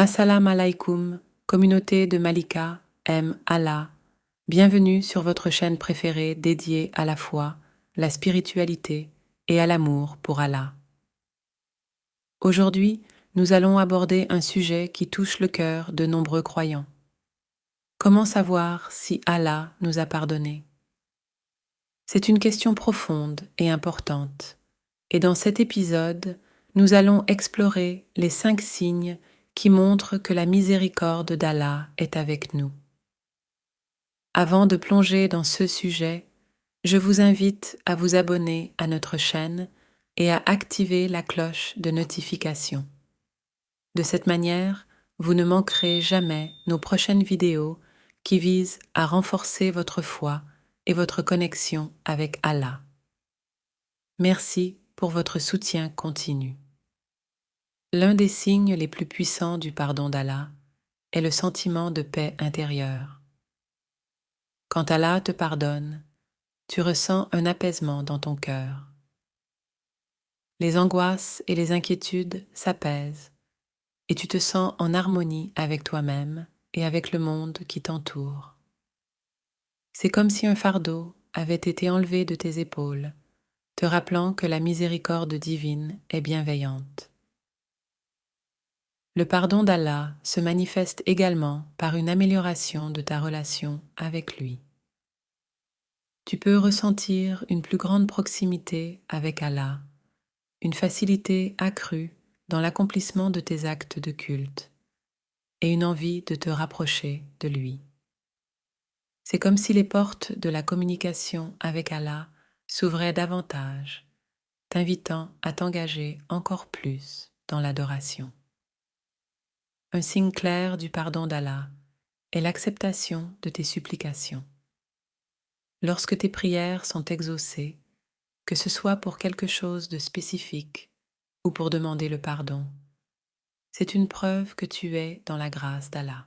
Assalamu alaikum, communauté de Malika, aime Allah. Bienvenue sur votre chaîne préférée dédiée à la foi, la spiritualité et à l'amour pour Allah. Aujourd'hui, nous allons aborder un sujet qui touche le cœur de nombreux croyants. Comment savoir si Allah nous a pardonné? C'est une question profonde et importante, et dans cet épisode, nous allons explorer les 5 signes qui montrent que la miséricorde d'Allah est avec nous. Avant de plonger dans ce sujet, je vous invite à vous abonner à notre chaîne et à activer la cloche de notification. De cette manière, vous ne manquerez jamais nos prochaines vidéos qui visent à renforcer votre foi et votre connexion avec Allah. Merci pour votre soutien continu. L'un des signes les plus puissants du pardon d'Allah est le sentiment de paix intérieure. Quand Allah te pardonne, tu ressens un apaisement dans ton cœur. Les angoisses et les inquiétudes s'apaisent et tu te sens en harmonie avec toi-même et avec le monde qui t'entoure. C'est comme si un fardeau avait été enlevé de tes épaules, te rappelant que la miséricorde divine est bienveillante. Le pardon d'Allah se manifeste également par une amélioration de ta relation avec lui. Tu peux ressentir une plus grande proximité avec Allah, une facilité accrue dans l'accomplissement de tes actes de culte et une envie de te rapprocher de lui. C'est comme si les portes de la communication avec Allah s'ouvraient davantage, t'invitant à t'engager encore plus dans l'adoration. Un signe clair du pardon d'Allah est l'acceptation de tes supplications. Lorsque tes prières sont exaucées, que ce soit pour quelque chose de spécifique ou pour demander le pardon, c'est une preuve que tu es dans la grâce d'Allah.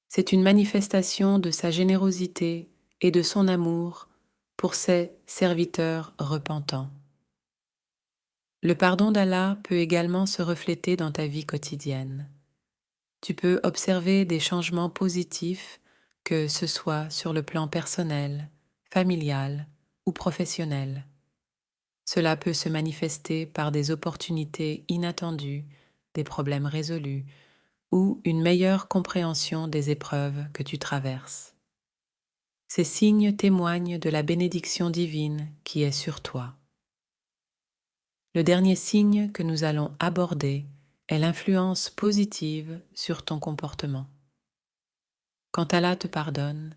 C'est une manifestation de sa générosité et de son amour pour ses serviteurs repentants. Le pardon d'Allah peut également se refléter dans ta vie quotidienne. Tu peux observer des changements positifs, que ce soit sur le plan personnel, familial ou professionnel. Cela peut se manifester par des opportunités inattendues, des problèmes résolus ou une meilleure compréhension des épreuves que tu traverses. Ces signes témoignent de la bénédiction divine qui est sur toi. Le dernier signe que nous allons aborder est l'influence positive sur ton comportement. Quand Allah te pardonne,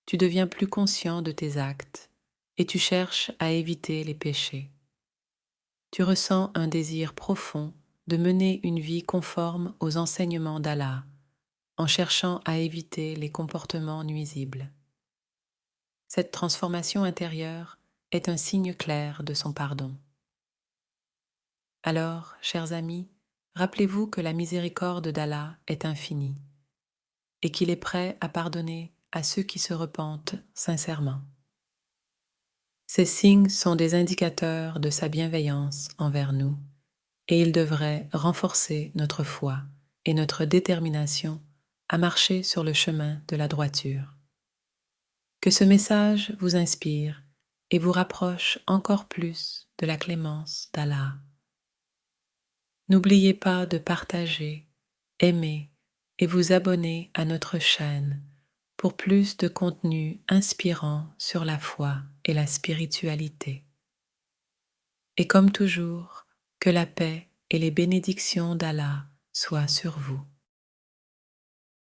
tu deviens plus conscient de tes actes et tu cherches à éviter les péchés. Tu ressens un désir profond de mener une vie conforme aux enseignements d'Allah, en cherchant à éviter les comportements nuisibles. Cette transformation intérieure est un signe clair de son pardon. Alors, chers amis, rappelez-vous que la miséricorde d'Allah est infinie et qu'il est prêt à pardonner à ceux qui se repentent sincèrement. Ces signes sont des indicateurs de sa bienveillance envers nous et ils devraient renforcer notre foi et notre détermination à marcher sur le chemin de la droiture. Que ce message vous inspire et vous rapproche encore plus de la clémence d'Allah. N'oubliez pas de partager, aimer et vous abonner à notre chaîne pour plus de contenu inspirant sur la foi et la spiritualité. Et comme toujours, que la paix et les bénédictions d'Allah soient sur vous.